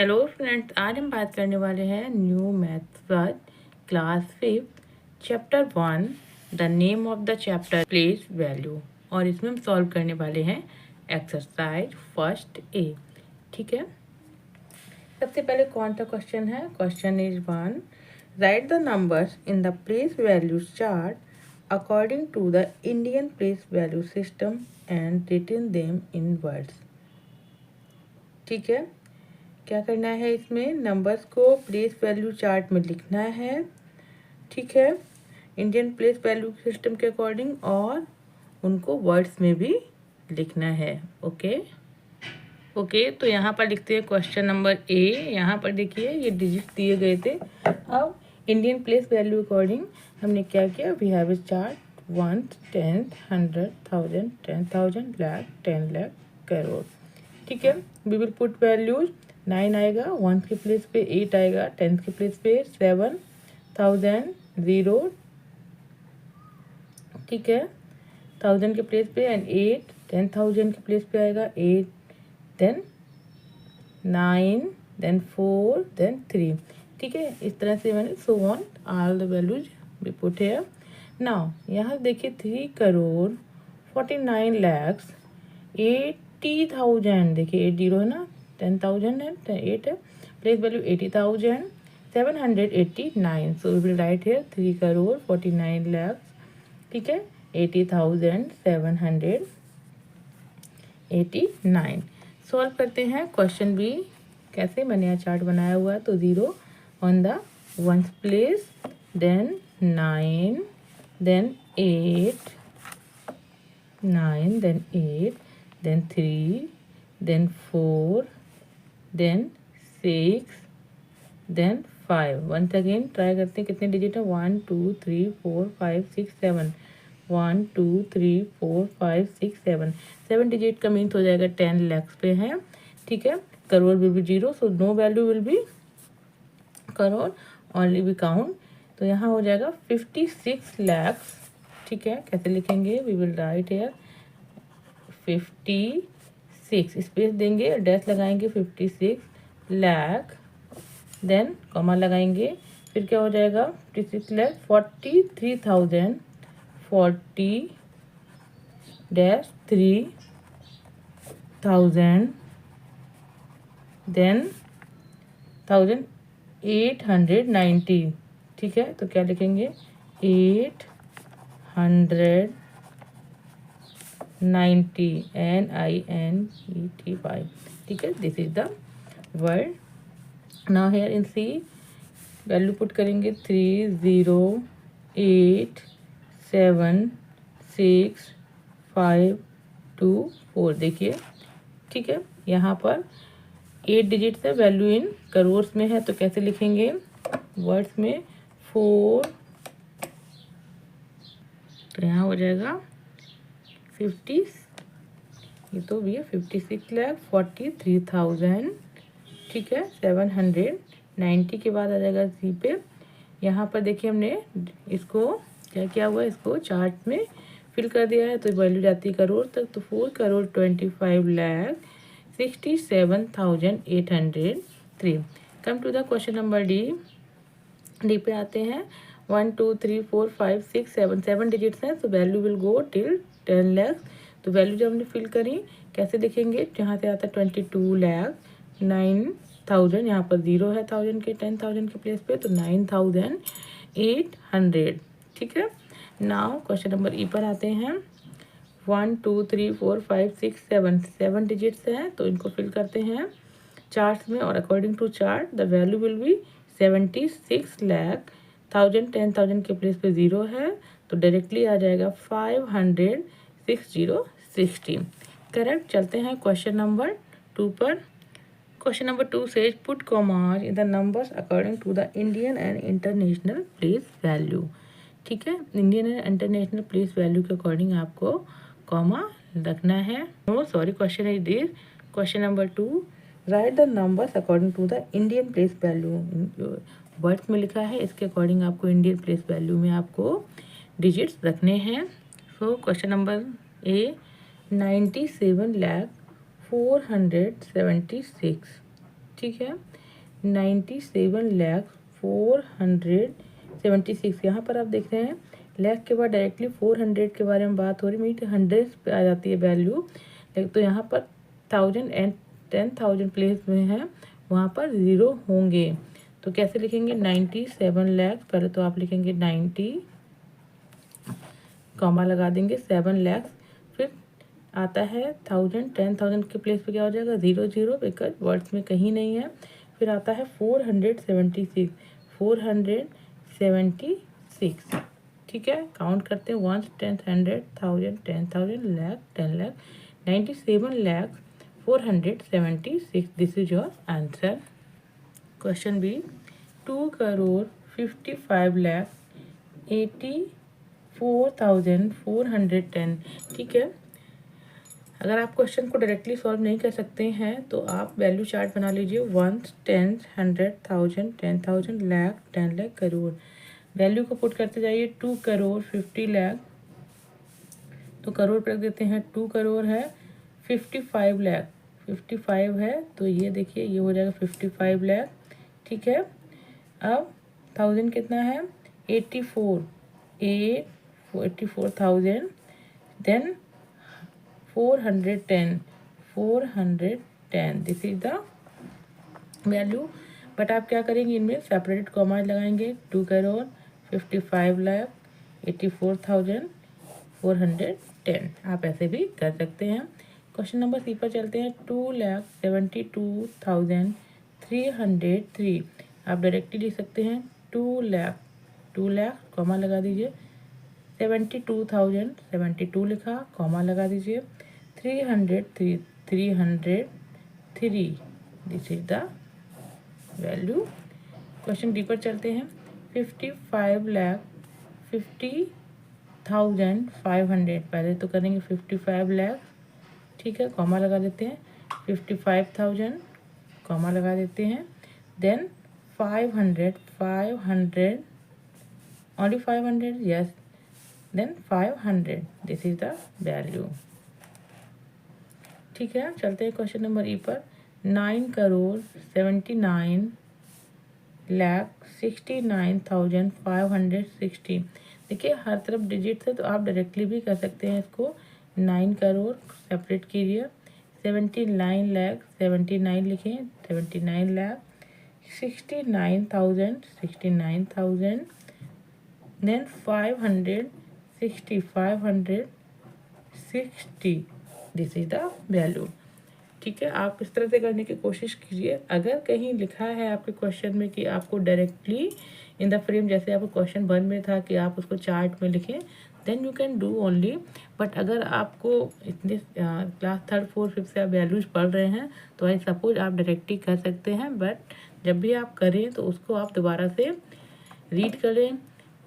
Hello friends, आज हम बात करने वाले हैं न्यू मैथ्स पर class 5 chapter 1 the name of the chapter place value. और इसमें हम सॉल्व करने वाले हैं एक्सरसाइज फर्स्ट ए। ठीक है, सबसे पहले कौन सा क्वेश्चन है? Question is 1, write the numbers in the place value chart according to the Indian place value system and written them in words. ठीक है, क्या करना है? इसमें नंबर्स को प्लेस वैल्यू चार्ट में लिखना है। ठीक है, इंडियन प्लेस वैल्यू सिस्टम के अकॉर्डिंग, और उनको वर्ड्स में भी लिखना है। ओके, तो यहाँ पर लिखते हैं क्वेश्चन नंबर ए। यहाँ पर देखिए ये डिजिट दिए गए थे। अब इंडियन प्लेस वैल्यू अकॉर्डिंग हमने क्या किया? We have a chart 1, 10, 100, 1000, 10,000, lakh, 10 lakh, crore. ठीक है, वी विल पुट वैल्यूज। 9 आएगा, 1 के प्लेस पे 8 आएगा, 10 के प्लेस पे 7, 1000, 0। ठीक है, 1000 के प्लेस पे एंड 8, 10,000 के प्लेस पे आएगा 8, देन 9, देन 4, देन 3। ठीक है, इस तरह से मैंने so on all the values we put here. Now यहाँ देखिए 3 करोड़ 49 lakhs 80,000। देखिए 8 जीरो है ना, 10,000 है, 8 है, place value 80,000 789। So we will write here 3 crore 49 lakhs। ठीक है, 80,789। सॉल्व करते हैं क्वेश्चन बी। कैसे? मैंने यहाँ चार्ट बनाया हुआ है, तो 0 on the ones place, then 9, then 8, 9, then 8, then 3, then 4, then 6, then 5। Once again try करते हैं कितने डिजिट है। 1 2 3 4 5 6 7। 1 2 3 4 5 6 7। 7 डिजिट का मीन्स हो जाएगा 10 lakhs पे है। ठीक है, crore will be 0, so no value will be crore, only we count. तो यहाँ हो जाएगा 56 lakhs। ठीक है, कैसे लिखेंगे? We will write here 56, space देंगे, डैश लगाएंगे, 56 लाख, देन कॉमा लगाएंगे, फिर क्या हो जाएगा? 56 लाख 43,000, 40-3,000, देन 1890। ठीक है, तो क्या लिखेंगे? 890, NINETY। ठीक है, this is the word. Now here in C value put करेंगे 3 0 8 7 6 5 2 4। देखिए, ठीक है, यहाँ पर 8 डिजिट है, वैल्यू इन करोड़ में है, तो कैसे लिखेंगे? वर्ड्स में 4, तो यहाँ हो जाएगा 50, ये तो भैया 56,43,000। ठीक है, 790 के बाद आ जाएगा सी पे। यहाँ पर देखिए हमने इसको क्या किया हुआ है, इसको चार्ट में फिल कर दिया है, तो वैल्यू जाती है करोड़ तक। तो 4 crore 25,67,803। Come to the question number D. D पे आते हैं। 1 2 3 4 5 6 7 7 डिजिट्स हैं, तो value will go till 10 lakhs। तो वैल्यू जब हमने फिल करी, कैसे लिखेंगे? जहाँ से आता है 22,09,000, यहाँ पर 0 है 1000 के, 10,000 के प्लेस पे, तो 9,800। ठीक है, नाउ क्वेश्चन नंबर ई पर आते हैं। 1 2 3 4 5 6 7 7 डिजिट्स हैं, तो इनको फिल करते हैं चार्ट्स में, और according to chart the value will be 76 lakh. 1000 10,000 के प्लेस पे 0 है, तो डायरेक्टली आ जाएगा 500 6060। करेक्ट। चलते हैं क्वेश्चन नंबर 2 पर। Question number 2 says put commas in the numbers according to the Indian and international place value. ठीक है, Indian and international place value के अकॉर्डिंग आपको कॉमा रखना है। No sorry, question is this. Question number 2, write the numbers according to the Indian place value. Words में लिखा है, इसके अकॉर्डिंग आपको इंडियन प्लेस वैल्यू में आपको डिजिट्स रखने हैं। So question number A 97,476। ठीक है। 97,476। यहाँ पर आप देख रहे हैं लैख के बाद डायरेक्टली 400 के बारे में बात हो रही, मीट 100 पे आ जाती है वैल्यू। तो यहाँ पर 1000 एंड 10,000 प्लेस में है, वहाँ पर ज़ीरो होंगे। तो कैसे लिखेंगे? 97 लाख, पहले तो आप लिखेंगे 90, कॉमा लगा देंगे 7 लाख, फिर आता है 1000, 10,000 के प्लेस पे क्या हो जाएगा? 00, बिकॉज वर्ड्स में कहीं नहीं है। फिर आता है 476, 476, ठीक है। काउंट करते हैं 1, 10, 100, 1000, 10,000, lakh, 10 lakh, 97,476। This is your answer. Question B, 2,55,84,410। ठीक है। अगर आप क्वेश्चन को डायरेक्टली सॉल्व नहीं कर सकते हैं तो आप वैल्यू चार्ट बना लीजिए। 1, 10, 100, 1000, 10,000, लाख, 10 लाख, करोड़। वैल्यू को पुट करते जाइए। 2,50,00,000, तो करोड़ पर रख देते हैं। 2 करोड़ है, 55 लाख, 55 है तो ये देखिए ये हो जाएगा 55 लाख, ठीक है। अब 1000 कितना है? 84,000, then 410, this is the value. But आप क्या करेंगे? इनमें सेपरेटेड कॉमा लगाएंगे। 2 करोड़, 55 लाख, 84,410। आप ऐसे भी कर सकते हैं। क्वेश्चन नंबर सी पर चलते हैं। 2,72,303। आप डायरेक्टली लिख सकते हैं 2 लाख, कॉमा लगा दीजिए। 72,000, 72 लिखा, कॉमा लगा दीजिए। 303, this is the value. Question D पर चलते हैं। 55,50,500। पहले तो करेंगे 55 लाख, ठीक है, कॉमा लगा देते हैं। 55,000, कॉमा लगा देते हैं। Then 500, only 500, yes, then 500, this is the value. ठीक है। चलते हैं क्वेश्चन नंबर ई पर। 9,79,69,516। देखिए हर तरफ डिजिट है तो आप डायरेक्टली भी कर सकते हैं इसको। 9 करोड़ सेपरेट कीजिए। 79 लाख, 79 लिखें, 79 lakh, 69,000, 69,000, then 560, this is the value. ठीक है। आप इस तरह से करने की कोशिश कीजिए। अगर कहीं लिखा है आपके क्वेश्चन में कि आपको डायरेक्टली इन द फ्रेम, जैसे आपको क्वेश्चन 1 में था कि आप उसको चार्ट में लिखें, then you can do only. But अगर आपको इतने क्लास 3rd 4th 5th से आप वैल्यूज पढ़ रहे हैं तो आई सपोज आप डायरेक्टली कर सकते हैं। बट जब भी आप करें तो उसको आप दोबारा से रीड करें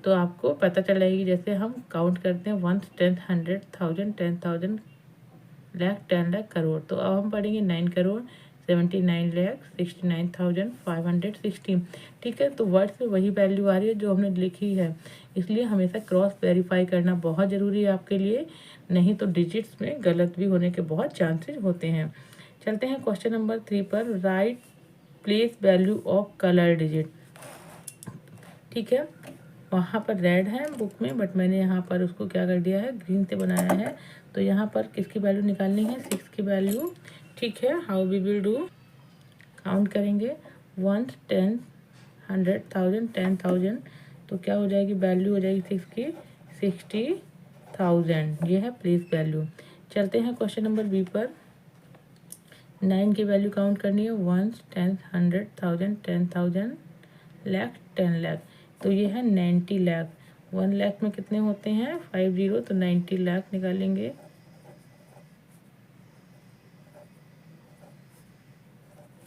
तो आपको पता चल जाएगी। जैसे हम काउंट करते हैं 1, 10, 100, 1000, 10,000, लाख, 10 लाख, करोड़। तो अब हम पढ़ेंगे 9 करोड़ 79 लाख 69,516। ठीक है। तो वर्ड्स में वही वैल्यू आ रही है जो हमने लिखी है, इसलिए हमेशा क्रॉस वेरीफाई करना बहुत ज़रूरी है आपके लिए, नहीं तो डिजिट्स में गलत भी होने के बहुत चांसेस होते हैं। चलते हैं क्वेश्चन नंबर 3 पर। Right place value of colour digit. ठीक है। वहाँ पर रेड है बुक में, बट मैंने यहाँ पर उसको क्या कर दिया है, ग्रीन से बनाया है। तो यहाँ पर किसकी वैल्यू निकालनी है? 6 की वैल्यू। ठीक है। How we will do? Count करेंगे 1, 10, 100, 1000, 10,000, तो क्या हो जाएगी? वैल्यू हो जाएगी 6 की 60,000। ये है प्लेस वैल्यू। चलते हैं क्वेश्चन नंबर बी पर। 9 की वैल्यू काउंट करनी है। 1, 10, 100, 1000, 10,000, लाख, 10 लाख। तो ये है 90 लाख। 1 लाख में कितने होते हैं? 50, तो 90 लाख निकालेंगे।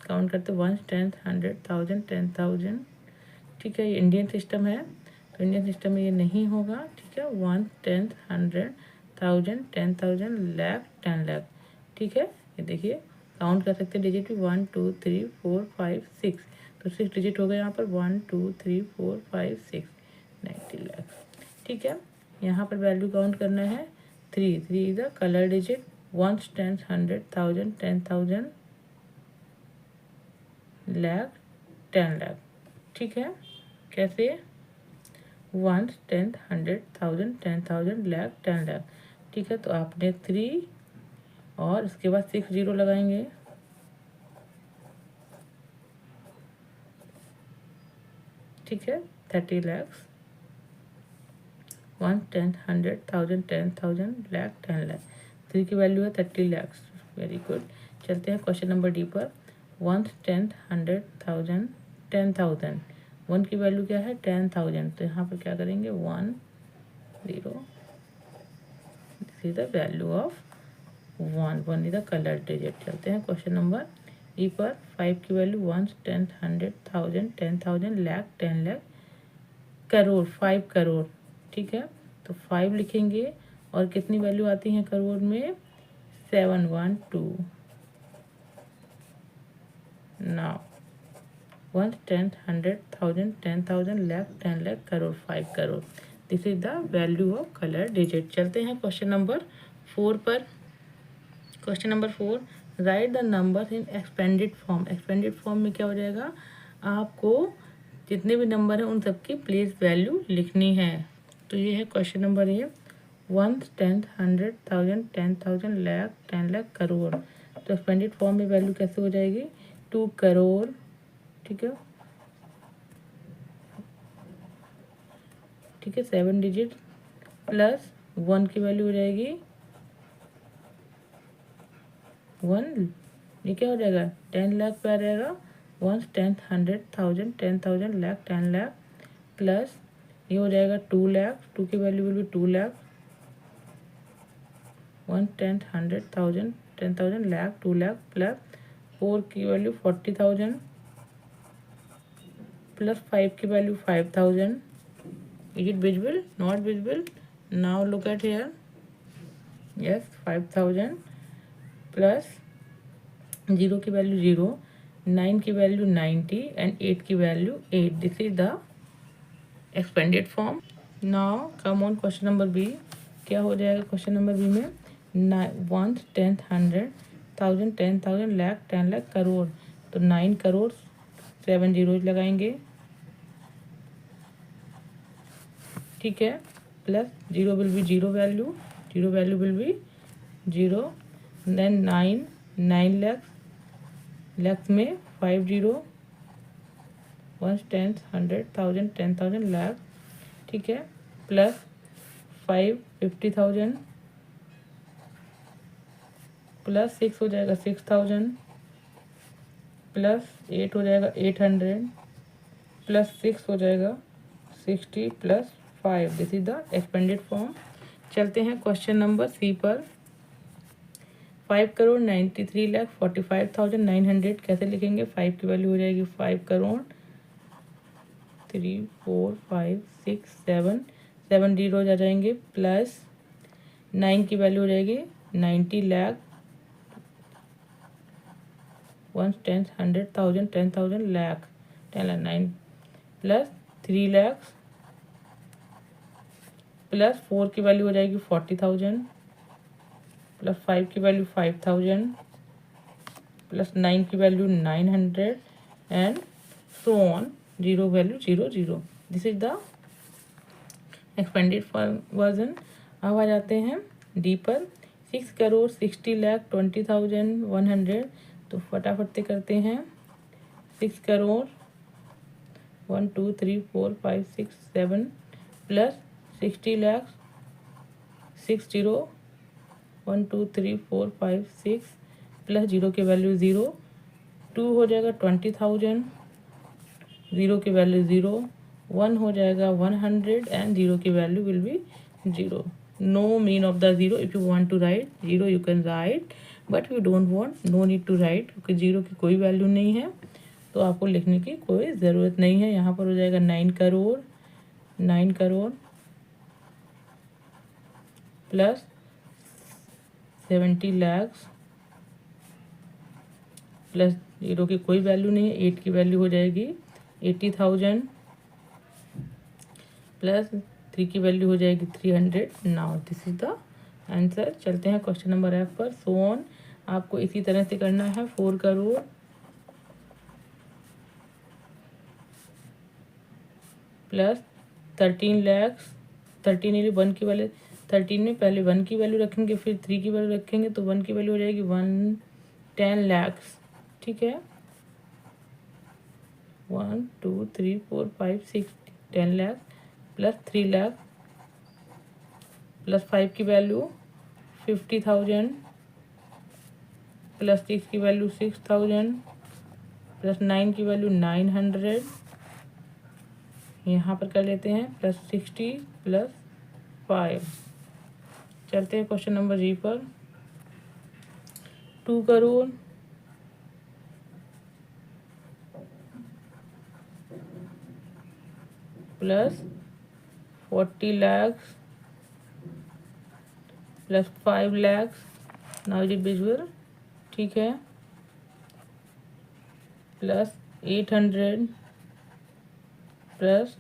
काउंट करते 1, 10, 100, 1000, 10,000। ठीक है। ये इंडियन सिस्टम है तो इंडियन सिस्टम में ये नहीं होगा। ठीक है। 1, 10, 100, 1000, 10,000, लाख, 10 लाख। ठीक है। ये देखिए काउंट कर सकते हैं डिजिट भी। 1, 2, 3, 4, 5, 6, तो 6 डिजिट हो गए यहाँ पर। 1, 2, 3, 4, 5, 6, 90 लाख। ठीक है। यहाँ पर वैल्यू काउंट करना है 3 is the colour digit. 1, 10, 100, 1000, 10,000, lakh 10 lakh. ठीक है, कैसे? 1, 10, 100, 1000, 10,000, लाख 10 लाख। ठीक है, तो आपने 3 और उसके बाद 6 जीरो लगाएंगे। ठीक है, 30 लाख। 1, 10, 100, 1000, 10,000, लाख 10 लाख। 3 की वैल्यू है 30 लाख। Very good. चलते हैं क्वेश्चन नंबर डी पर। 1, 10, 100, 1000, 10,000। 1 की वैल्यू क्या है? 10,000। तो यहाँ पर क्या करेंगे? 1 0। This is the value of 1। 1 is the colour digit. चलते हैं क्वेश्चन नंबर ई पर। 5 की वैल्यू 1, 10, 100, 1000, 10,000, लाख 10 लाख, करोड़ 5 करोड़। ठीक है, तो 5 लिखेंगे और कितनी वैल्यू आती है करोड़ में? 712। Now 1, 10, 100, 1000, 10,000, lakh 10 lakh, crore 5 crore. This is the value of colour digit. चलते हैं क्वेश्चन नंबर 4 पर। Question number 4, right the number in expanded form. Expanded form में क्या हो जाएगा? आपको जितने भी नंबर हैं उन सबकी प्लेस वैल्यू लिखनी है। तो ये है question number A. 1, 10, 100, 1000, 10,000, lakh 10 lakh, crore. तो एक्सपेंडेड फॉर्म में वैल्यू कैसे हो जाएगी? 2 करोड़। ठीक है, 7 डिजिट प्लस 1 की वैल्यू हो जाएगी 1। ये क्या हो जाएगा? 10 लाख पे आ जाएगा। 1, 10, 100, 1000, 10,000, लाख 10 लाख, प्लस ये हो जाएगा 2 लाख। 2 की value will B 2 lakh. 1, 10, 100, 1000, 10,000, lakh 2 lakh, plus 4 की वैल्यू 40,000, प्लस 5 की value 5,000। Is it visible? Not visible. Now look at here. Yes, 5,000 plus 0 की वैल्यू 0, 9 की वैल्यू 90 एंड 8 की value 8। This is the expanded form. Now come on question number B. क्या हो जाएगा question number B में? 1, 10, 100, 1000, 10,000, लाख 10 लाख, करोड़। तो 9 crore 7 zeros लगाएंगे। ठीक है, plus 0 will be 0 value. 0 value will be 0। Then 9 lakh, lakh में 5 जीरो। 1, 10, 100, 1000, 10,000, लाख। ठीक है, प्लस 5 50,000, प्लस 6 हो जाएगा 6,000, प्लस 8 हो जाएगा 800, प्लस 6 हो जाएगा 60, plus 5। This is the expanded form. चलते हैं क्वेश्चन नंबर सी पर। 5 करोड़ 93 लाख 45,900 कैसे लिखेंगे? 5 की वैल्यू हो जाएगी 5 करोड़, 3, 4, 5, 6, 7, 7 जीरोज आ जाएंगे, प्लस 9 की वैल्यू हो जाएगी 90 लाख। 1, 10, 100, 1000, 10,000, लाख 10 लाख, 9 प्लस 3 लाख, प्लस 4 की वैल्यू हो जाएगी 40,000, प्लस 5 की वैल्यू 5,000, प्लस 9 की value 900 and so on. 0 value 0 0। This is the expanded version. अब आ जाते हैं डी पर। 6 करोड़ 60 लाख 20,100। तो फटाफट से करते हैं। 6 करोड़ 1, 2, 3, 4, 5, 6, 7 प्लस 60 लाख 6 0, 1, 2, 3, 4, 5, 6 प्लस 0 की वैल्यू 0। 2 हो जाएगा 20,000, 0 की वैल्यू 0। 1 हो जाएगा 100 एंड 0 की value will be 0। No mean of the 0। If you want to write 0 you can write, but you don't want, no need to write, क्योंकि 0 की कोई वैल्यू नहीं है तो आपको लिखने की कोई ज़रूरत नहीं है। यहाँ पर हो जाएगा 9 करोड़, 9 करोड़ प्लस 70 लाख, प्लस 0 की कोई वैल्यू नहीं है, 8 की वैल्यू हो जाएगी 80,000, प्लस 3 की वैल्यू हो जाएगी 300। Now this is the answer. चलते हैं क्वेश्चन नंबर एफ पर। सो ऑन आपको इसी तरह से करना है। 4 करोड़ प्लस 13 लैक्स, 13 यानी 1 की वैल्यू, 13 में पहले 1 की वैल्यू रखेंगे फिर 3 की वैल्यू रखेंगे तो 1 की वैल्यू हो जाएगी 10 लैक्स। ठीक है, 1 2 3 4 5 6 10 लैक्स प्लस 3 लैक्स प्लस 5 की वैल्यू 50,000 प्लस 6 की वैल्यू 6,000 प्लस 9 की वैल्यू 900, यहाँ पर कर लेते हैं प्लस 60 प्लस 5। चलते हैं क्वेश्चन नंबर जी पर। 2 crore plus 40 lakhs plus 5 lakhs, now it visual. ठीक है, plus 800 plus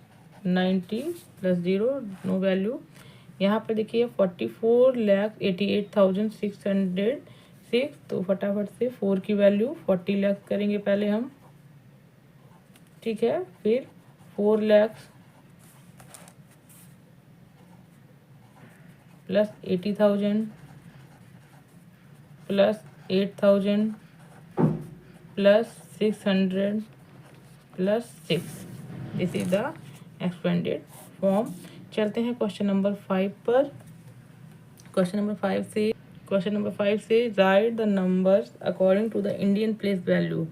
90 plus 0 no value. यहाँ पर देखिए 44,88,606, तो फटाफट से 4 की वैल्यू 40 लाख करेंगे पहले हम। ठीक है, फिर 4 lakh plus 80,000 plus 8,000 plus 600 plus 6। This is the expanded form. चलते हैं क्वेश्चन नंबर 5 पर। क्वेश्चन नंबर 5 से write the numbers according to the Indian place value.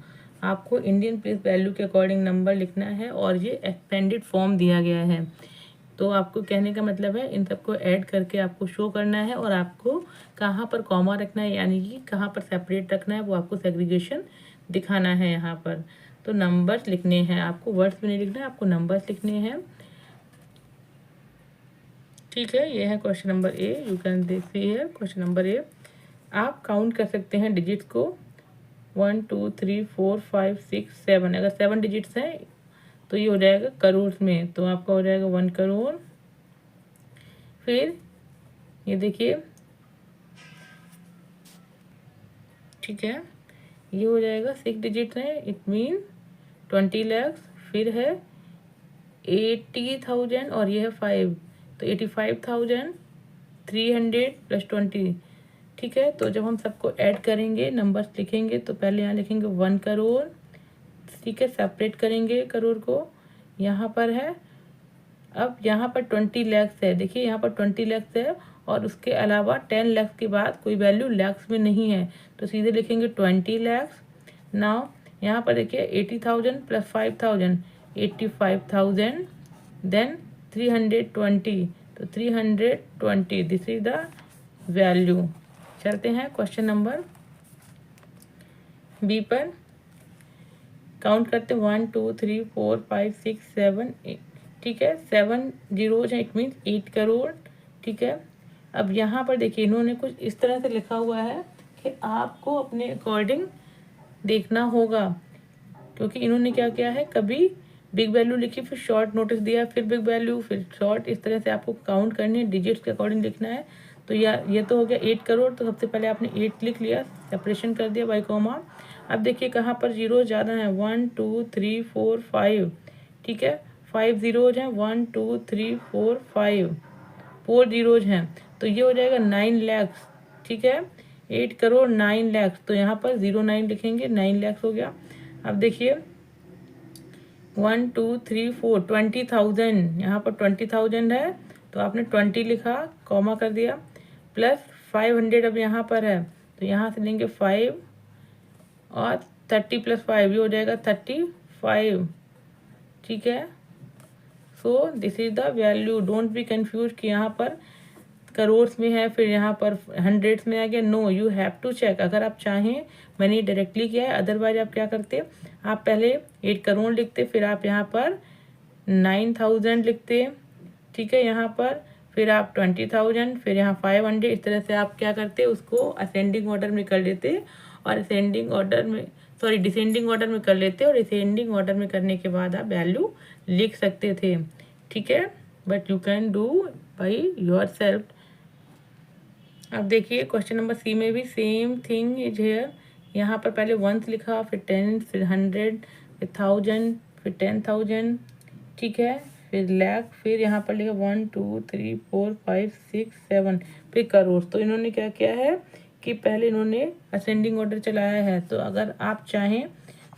आपको इंडियन प्लेस वैल्यू के अकॉर्डिंग नंबर लिखना है और ये एक्सपेंडेड फॉर्म दिया गया है। तो आपको कहने का मतलब है इन सबको ऐड करके आपको शो करना है और आपको कहाँ पर कॉमा रखना है यानी कि कहाँ पर सेपरेट रखना है वो आपको सेग्रीगेशन दिखाना है यहाँ पर। तो नंबर्स लिखने हैं आपको, वर्ड्स में नहीं लिखना है, आपको नंबर्स लिखने हैं। ठीक है, ये है question number A. You can see here question number A. आप काउंट कर सकते हैं डिजिट्स को 1 2 3 4 5 6 7। अगर 7 डिजिट्स हैं तो ये हो जाएगा करोड़ में, तो आपका हो जाएगा 1 करोड़। फिर ये देखिए, ठीक है, ये हो जाएगा 6 डिजिट है, इट मीन 20 लैक्स। फिर है 80,000 और ये है 5, तो 85,300 प्लस 20। ठीक है, तो जब हम सबको ऐड करेंगे नंबर्स लिखेंगे तो पहले यहाँ लिखेंगे 1 करोड़। ठीक है, सेपरेट करेंगे करोड़ को, यहाँ पर है। अब यहाँ पर 20 लैक्स है, देखिए यहाँ पर 20 लैक्स है और उसके अलावा 10 लैक्स के बाद कोई वैल्यू लैक्स में नहीं है, तो सीधे लिखेंगे 20 लैक्स। नाउ यहाँ पर देखिए 80,000 प्लस 5,000 85,000 देन 320, तो 320 दिस इज द वैल्यू। चलते हैं क्वेश्चन नंबर बी पर। काउंट करते 1 2 3 4 5 6 7 8। ठीक है, 7 जीरोज हैं, इट मीन्स 8 करोड़। ठीक है, अब यहाँ पर देखिए इन्होंने कुछ इस तरह से लिखा हुआ है कि आपको अपने अकॉर्डिंग देखना होगा, क्योंकि इन्होंने क्या किया है, कभी बिग वैल्यू लिखी फिर शॉर्ट नोटिस दिया फिर बिग वैल्यू फिर शॉर्ट, इस तरह से आपको काउंट करनी है, डिजिट्स के अकॉर्डिंग लिखना है। तो ये तो हो गया 8 करोड़, तो सबसे पहले आपने 8 लिख लिया, सेपरेशन कर दिया बाई कॉमा। अब देखिए कहाँ पर जीरो ज़्यादा है, 1 2 3 4 5। ठीक है, 5 जीरोज हैं, 1 2 3 4 5, 4 जीरोज हैं, तो ये हो जाएगा 9 लैक्स। ठीक है, 8 करोड़ 9 लैक्स, तो यहाँ पर 09 लिखेंगे, 9 लैक्स हो गया। अब देखिए 1 2 3 4 20,000, यहाँ पर 20,000 है तो आपने 20 लिखा, कॉमा कर दिया, प्लस 500 अब यहाँ पर है तो यहाँ से लेंगे 5 और 30 प्लस 5 ये हो जाएगा 35। ठीक है, so this is the value. Don't be confuse कि यहाँ पर करोड़ में है फिर यहाँ पर हंड्रेड्स में आ गया, no, you have to check. अगर आप चाहें, मैंने डायरेक्टली किया है, अदरवाइज आप क्या करते, आप पहले 8 करोड़ लिखते, फिर आप यहाँ पर 9,000 लिखते। ठीक है, यहाँ पर फिर आप 20,000, फिर यहाँ 500, इस तरह से आप क्या करते, उसको असेंडिंग ऑर्डर में कर लेते और असेंडिंग ऑर्डर में डिसेंडिंग ऑर्डर में कर लेते और असेंडिंग ऑर्डर में करने के बाद आप वैल्यू लिख सकते थे। ठीक है, but you can do by your self. अब देखिए क्वेश्चन नंबर सी में भी सेम थिंग इज हेयर। यहाँ पर पहले 1 लिखा, फिर 10, फिर 100, फिर 1000, फिर 10,000। ठीक है, फिर लाख, फिर यहाँ पर लिखा 1 2 3 4 5 6 7, फिर करोड़। तो इन्होंने क्या किया है कि पहले इन्होंने असेंडिंग ऑर्डर चलाया है। तो अगर आप चाहें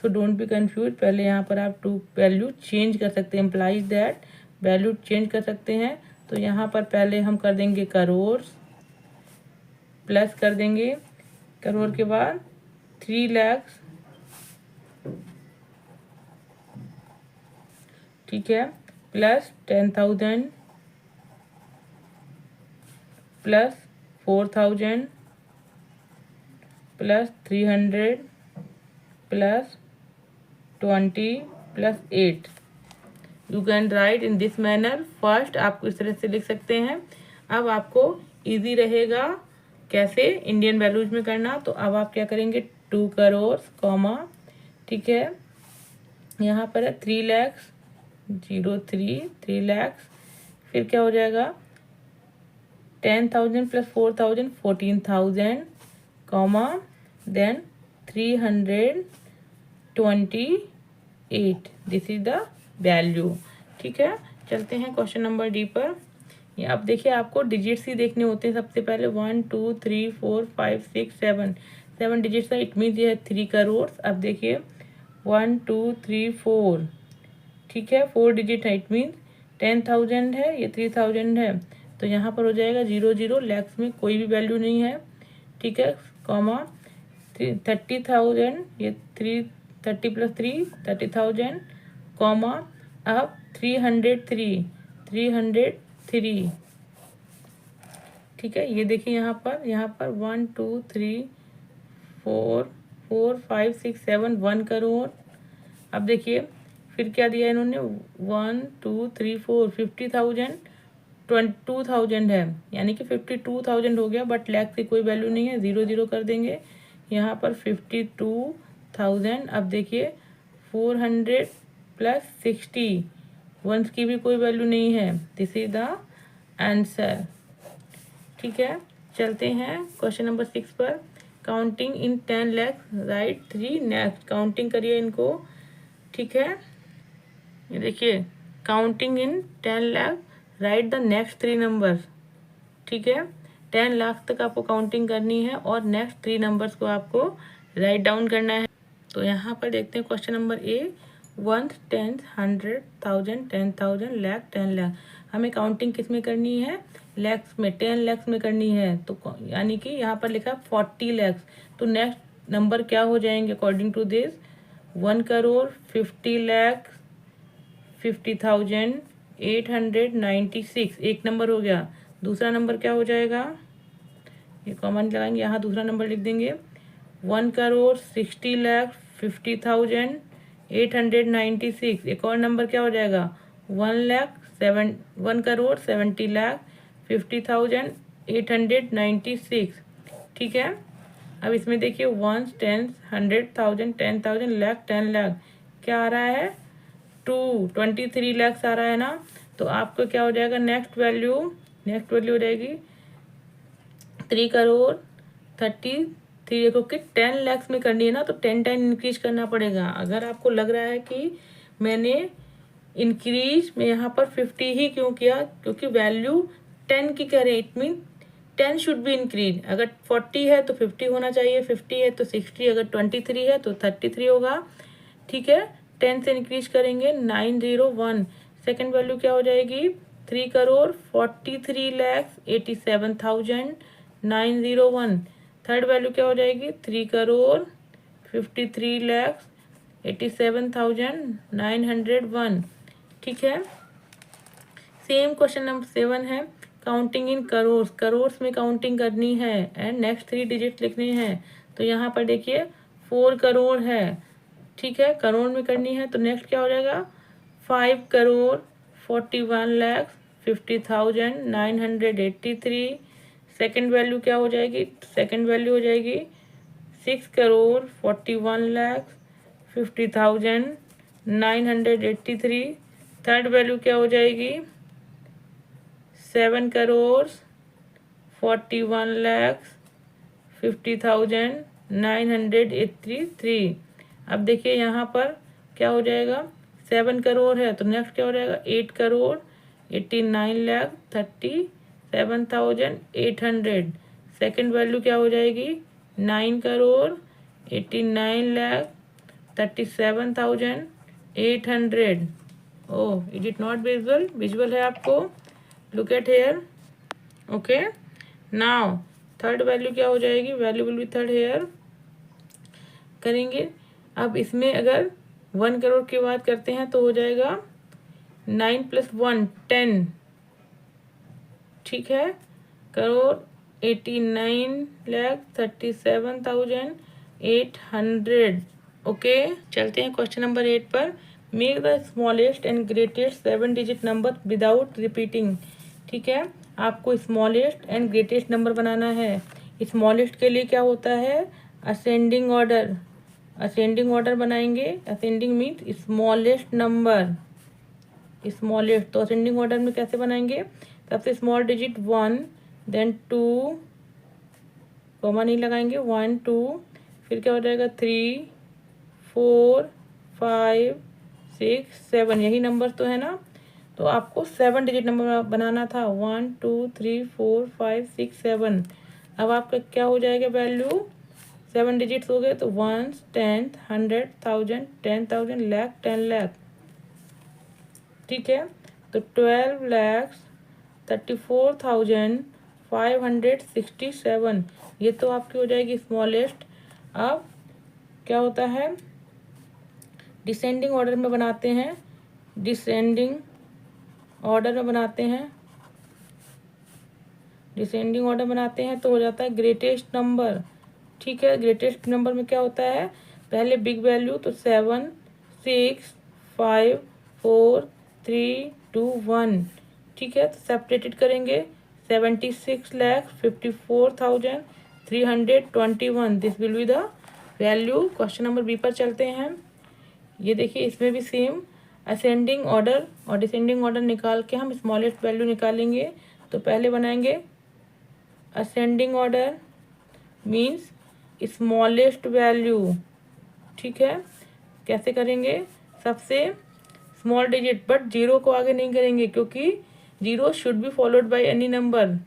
तो डोंट बी कंफ्यूज, पहले यहाँ पर आप टू वैल्यू चेंज कर सकते हैं, इम्प्लाइज दैट वैल्यू चेंज कर सकते हैं। तो यहाँ पर पहले हम कर देंगे करोड़, प्लस कर देंगे करोड़ के बाद 3 लाख, ठीक है, plus 10,000, plus 4,000, plus 300, plus 20, plus 8। You can right in this manner. First आपको इस तरह से लिख सकते हैं। अब आपको इजी रहेगा कैसे इंडियन वैल्यूज में करना। तो अब आप क्या करेंगे, 2 करोड़ कॉमा, ठीक है, यहाँ पर है 3 लाख 03, 3 लाख, फिर क्या हो जाएगा 10,000 plus 4,000 14,000 comma then 328, this is the value. ठीक है, चलते हैं क्वेश्चन नंबर डी पर। ये अब देखिए आपको डिजिट्स ही देखने होते हैं। सबसे पहले 1 2 3 4 5 6 7, 7 डिजिट्स है, इट मीन्स ये है 3 करोड़। अब देखिए 1 2 3 4, ठीक है, 4 डिजिट है, इट मीन्स 10,000 है, ये 3,000 है। तो यहाँ पर हो जाएगा 0 0, लैक्स में कोई भी वैल्यू नहीं है, ठीक है, कॉमा 30,000, ये 30 प्लस 3 30,000 कॉमा अब 303, ठीक है। ये देखिए यहाँ पर 1 2 3 4 5 6 7, 1 करोड़। अब देखिए फिर क्या दिया इन्होंने, 1 2 3 4 50,000, 22,000 है, यानी कि 52,000 हो गया, बट लैख की कोई वैल्यू नहीं है, 0 0 कर देंगे। यहाँ पर 52,000। अब देखिए 400 प्लस 60, वंस की भी कोई वैल्यू नहीं है, दिस इज द आंसर। ठीक है, चलते हैं क्वेश्चन नंबर 6 पर। Counting in 10 lakh right 3 next, counting करिए इनको, ठीक है। ये देखिए counting in 10 lakh right the next 3 numbers, ठीक है। 10 लाख तक आपको काउंटिंग करनी है और नेक्स्ट 3 नंबर्स को आपको राइट डाउन करना है। तो यहाँ पर देखते हैं question number A, 1 10 100 1000 10,000 lakh 10 lakh. हमें काउंटिंग किस में करनी है, लैक्स में, 10 लाख में करनी है। तो यानी कि यहाँ पर लिखा 40 लाख, तो नेक्स्ट नंबर क्या हो जाएंगे according to this, 1 crore 50 lakh 50,000 896, एक नंबर हो गया। दूसरा नंबर क्या हो जाएगा, ये कॉमन लगाएंगे, यहाँ दूसरा नंबर लिख देंगे 1 करोड़ 60 लाख 50,000 896। एक और नंबर क्या हो जाएगा 1 करोड़ 70 लाख 50,000 896, ठीक है। अब इसमें देखिए 1 10 100,000 10,000 लाख 10 लाख, क्या आ रहा है 23 लाख आ रहा है ना। तो आपको क्या हो जाएगा नेक्स्ट वैल्यू हो जाएगी 3 करोड़ 33। देखो कि 10 लाख में करनी है ना, तो 10 टाइम इंक्रीज करना पड़ेगा। अगर आपको लग रहा है कि मैंने इंक्रीज में यहाँ पर 50 ही क्यों किया, क्योंकि वैल्यू 10 की कह रहे हैं, it mean 10 should be increase. अगर 40 है तो 50 होना चाहिए, 50 है तो 60, अगर 23 है तो 33 होगा, ठीक है। 10 से इंक्रीज करेंगे 901, सेकेंड वैल्यू क्या हो जाएगी 3 करोड़ 43 लाख 87,000 901। थर्ड वैल्यू क्या हो जाएगी 3 करोड़ 53 लाख 87,000 901, ठीक है। सेम क्वेश्चन नंबर 7 है, काउंटिंग इन करोड़, करोड़ में काउंटिंग करनी है एंड नेक्स्ट 3 डिजिट लिखने हैं। तो यहाँ पर देखिए 4 करोड़ है, ठीक है, करोड़ में करनी है। तो नेक्स्ट क्या हो जाएगा 5 करोड़ 41 लाख 50,000 983। सेकेंड वैल्यू क्या हो जाएगी, सेकेंड वैल्यू हो जाएगी 6 करोड़ 41 लाख 50,000 983। थर्ड वैल्यू क्या हो जाएगी 7 करोड़ 41 लाख 50,000 983। अब देखिए यहाँ पर क्या हो जाएगा 7 करोड़ है तो नेक्स्ट क्या हो जाएगा 8 करोड़ 89,37,800। सेकंड वैल्यू क्या हो जाएगी 9 crore 89,37,800। Oh it is not visual, visual है आपको, look at here. Okay now third value क्या हो जाएगी, value will be third here करेंगे। अब इसमें अगर 1 करोड़ की बात करते हैं तो हो जाएगा 9 + 1 10, ठीक है, करोड़ 89,37,800। ओके चलते हैं क्वेश्चन नंबर 8 पर। Make the smallest and greatest 7 digit number without repeating. ठीक है, आपको स्मॉलेस्ट एंड ग्रेटेस्ट नंबर बनाना है। स्मॉलेस्ट के लिए क्या होता है असेंडिंग ऑर्डर, असेंडिंग ऑर्डर बनाएंगे। Ascending means smallest number, smallest. तो असेंडिंग ऑर्डर में कैसे बनाएंगे, सबसे स्मॉल डिजिट 1 देन 2, कॉमा नहीं लगाएंगे, 1 2, फिर क्या हो जाएगा 3 4 5 6 7, यही नंबर तो है ना। तो आपको 7 डिजिट नंबर बनाना था, 1 2 3 4 5 6 7। अब आपका क्या हो जाएगा वैल्यू, 7 डिजिट्स हो गए तो 1 10 100 1000 10,000 लाख 10 लाख, ठीक है। तो 12,34,567 ये तो आपकी हो जाएगी स्मॉलेस्ट। अब क्या होता है डिसेंडिंग ऑर्डर में बनाते हैं, डिसेंडिंग ऑर्डर में बनाते हैं, डिसेंडिंग ऑर्डर बनाते हैं तो हो जाता है ग्रेटेस्ट नंबर। ठीक है, ग्रेटेस्ट नंबर में क्या होता है पहले बिग वैल्यू तो 7 6 5 4 3 2 1, ठीक है। तो सेपरेटेड करेंगे 76,54,321, this will be the value. Question number B पर चलते हैं। ये देखिए इसमें भी सेम असेंडिंग ऑर्डर और डिसेंडिंग ऑर्डर निकाल के हम स्मॉलेस्ट वैल्यू निकालेंगे। तो पहले बनाएंगे ascending order means smallest value, ठीक है। कैसे करेंगे, सबसे स्मॉल डिजिट बट जीरो को आगे नहीं करेंगे क्योंकि zero should be followed by any number,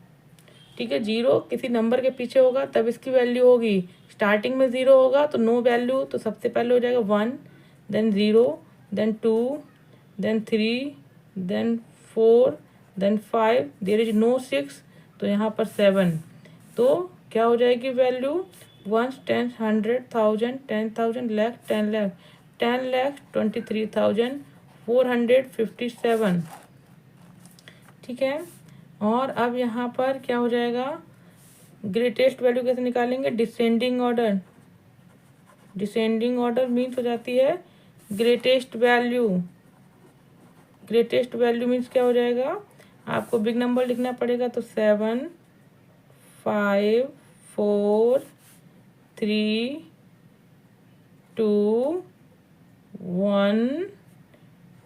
ठीक है। जीरो किसी नंबर के पीछे होगा तब इसकी वैल्यू होगी। स्टार्टिंग में जीरो होगा तो नो वैल्यू, तो सबसे पहले हो जाएगा 1 then 0 then 2 then 3 then 4 then 5, there is no 6 तो यहाँ पर 7। तो क्या हो जाएगी वैल्यू 1 10 100 1000 10,000 लाख 10 लाख 10,23,457, ठीक है। और अब यहाँ पर क्या हो जाएगा ग्रेटेस्ट वैल्यू कैसे निकालेंगे, descending order. Descending order means हो जाती है greatest value. Greatest value means क्या हो जाएगा, आपको बिग नंबर लिखना पड़ेगा तो 7 5 4 3 2 1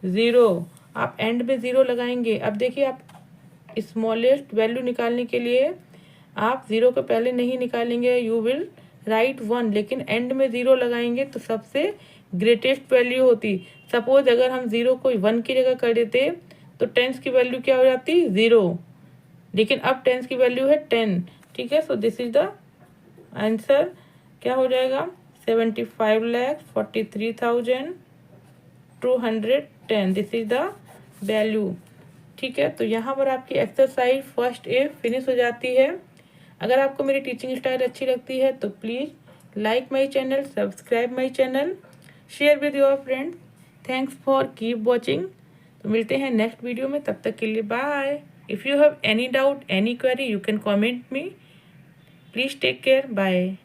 0। आप एंड में 0 लगाएंगे। अब देखिए आप स्मॉलेस्ट वैल्यू निकालने के लिए आप 0 के पहले नहीं निकालेंगे, यू विल राइट 1, लेकिन एंड में 0 लगाएंगे तो सबसे ग्रेटेस्ट वैल्यू होती। सपोज अगर हम 0 को 1 की जगह कर देते तो टेंस की वैल्यू क्या हो जाती 0, लेकिन अब टेंस की वैल्यू है 10, ठीक है। So this is the answer, क्या हो जाएगा 75,43,210, दिस इज द वैल्यू, ठीक है। तो यहाँ पर आपकी एक्सरसाइज फर्स्ट ए फिनिश हो जाती है। अगर आपको मेरी टीचिंग स्टाइल अच्छी लगती है तो please like my channel, subscribe my channel, share with your friends. Thanks for keep watching. तो मिलते हैं नेक्स्ट वीडियो में, तब तक के लिए bye. If you have any doubt any query you can comment me. Please take care, bye.